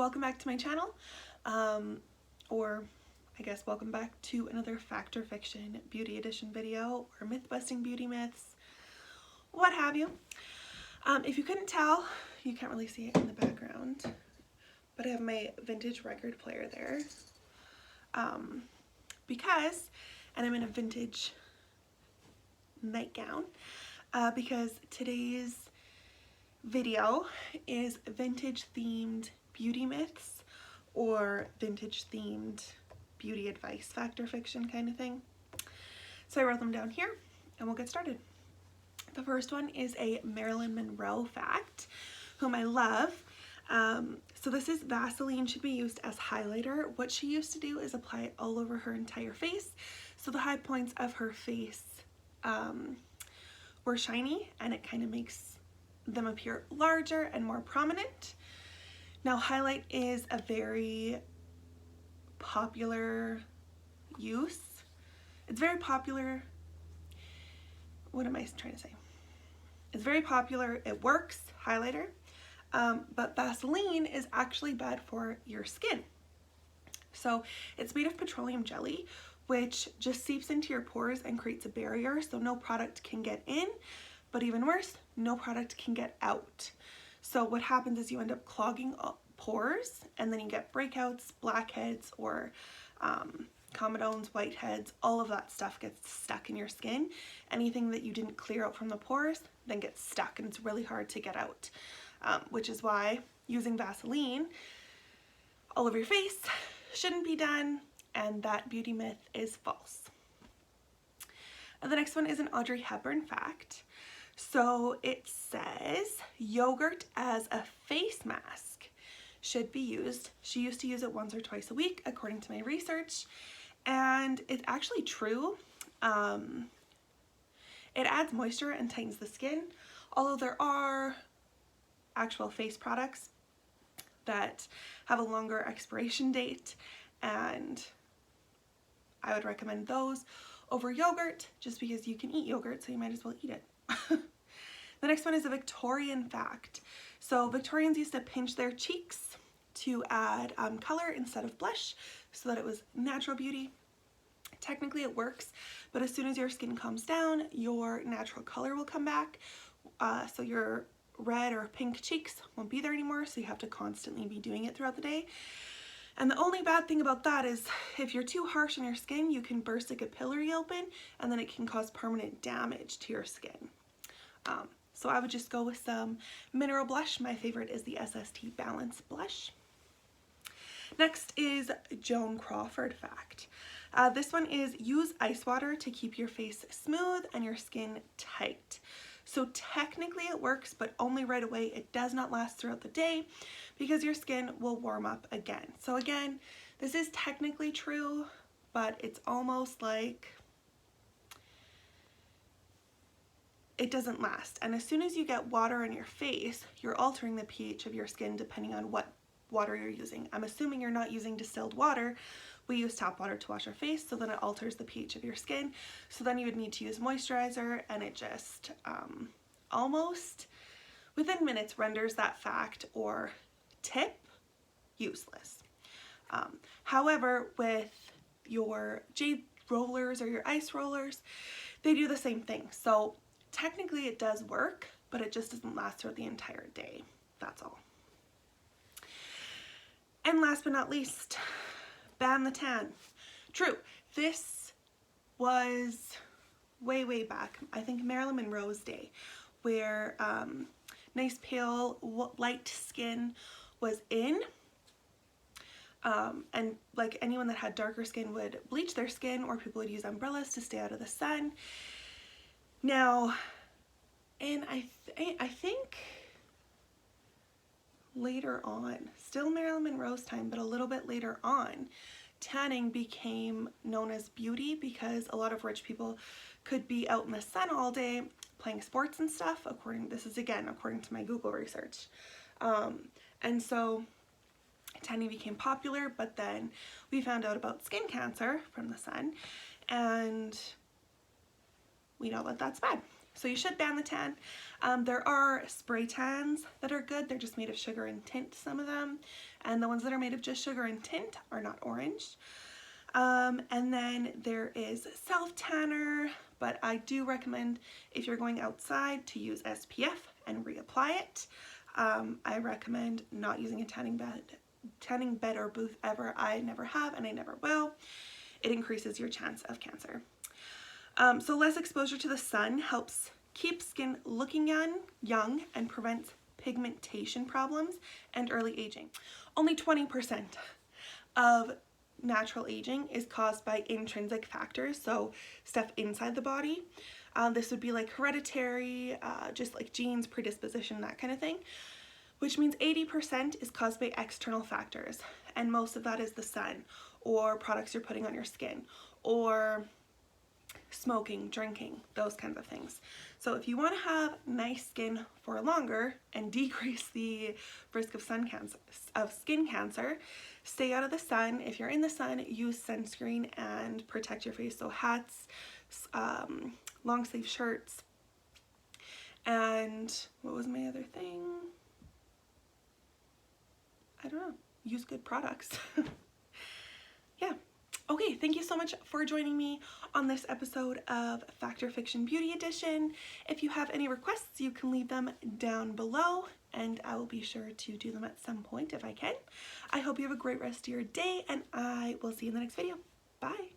welcome back to my channel, or I guess welcome back to another fact or fiction beauty edition video, or myth busting beauty myths, what have you. If you couldn't tell, you can't really see it in the background, but I have my vintage record player there, and I'm in a vintage nightgown, because today's video is vintage themed beauty myths or vintage themed beauty advice fact or fiction kind of thing. So I wrote them down here and we'll get started. The first one is a Marilyn Monroe fact, whom I love. So this is Vaseline should be used as highlighter. What she used to do is apply it all over her entire face, so the high points of her face were shiny, and it kind of makes them appear larger and more prominent. Now, highlight is a very popular use. It's very popular. What am I trying to say? It's very popular. It works, highlighter, but Vaseline is actually bad for your skin. So it's made of petroleum jelly, which just seeps into your pores and creates a barrier, so no product can get in, but even worse, no product can get out. So what happens is you end up clogging up pores, and then you get breakouts, blackheads, or comedones, whiteheads. All of that stuff gets stuck in your skin. Anything that you didn't clear out from the pores then gets stuck, and it's really hard to get out, which is why using Vaseline all over your face shouldn't be done, and that beauty myth is false. And the next one is an Audrey Hepburn fact. So it says yogurt as a face mask should be used. She used to use it once or twice a week, according to my research, and it's actually true. It adds moisture and tightens the skin, although there are actual face products that have a longer expiration date, and I would recommend those over yogurt just because you can eat yogurt, so you might as well eat it. The next one is a Victorian fact. So Victorians used to pinch their cheeks to add color instead of blush, so that it was natural beauty. Technically it works, but as soon as your skin calms down, your natural color will come back. So your red or pink cheeks won't be there anymore, so you have to constantly be doing it throughout the day. And the only bad thing about that is if you're too harsh on your skin, you can burst a capillary open, and then it can cause permanent damage to your skin. So I would just go with some mineral blush. My favorite is the SST Balance Blush. Next is Joan Crawford fact. This one is use ice water to keep your face smooth and your skin tight. So technically it works, but only right away. It does not last throughout the day because your skin will warm up again. So again, this is technically true, but it's almost like it doesn't last. And as soon as you get water on your face, you're altering the pH of your skin depending on what water you're using. I'm assuming you're not using distilled water. We use tap water to wash our face, so then it alters the pH of your skin. So then you would need to use moisturizer, and it just almost within minutes renders that fact or tip useless. However, with your jade rollers or your ice rollers, they do the same thing. So technically it does work, but it just doesn't last throughout the entire day. That's all. And last but not least, ban the tan. True, this was way back, I think Marilyn Monroe's day, where nice pale light skin was in, and like anyone that had darker skin would bleach their skin, or people would use umbrellas to stay out of the sun. Now, and I think later on, still Marilyn Monroe's time, but a little bit later on, tanning became known as beauty because a lot of rich people could be out in the sun all day playing sports and stuff. This is again according to my Google research. And so tanning became popular, but then we found out about skin cancer from the sun, and we know that that's bad. So you should ban the tan. There are spray tans that are good. They're just made of sugar and tint, some of them. And the ones that are made of just sugar and tint are not orange. And then there is self-tanner, but I do recommend if you're going outside to use SPF and reapply it. I recommend not using a tanning bed or booth ever. I never have and I never will. It increases your chance of cancer. So less exposure to the sun helps keep skin looking young and prevents pigmentation problems and early aging. Only 20% of natural aging is caused by intrinsic factors, so stuff inside the body. This would be like hereditary, just like genes, predisposition, that kind of thing, which means 80% is caused by external factors, and most of that is the sun or products you're putting on your skin or smoking, drinking, those kinds of things. So if you want to have nice skin for longer and decrease the risk of skin cancer, stay out of the sun. If you're in the sun, use sunscreen and protect your face. So hats, long sleeve shirts, and what was my other thing? I don't know. Use good products. Yeah. Okay, thank you so much for joining me on this episode of Fact or Fiction Beauty Edition. If you have any requests, you can leave them down below, and I will be sure to do them at some point if I can. I hope you have a great rest of your day, and I will see you in the next video. Bye!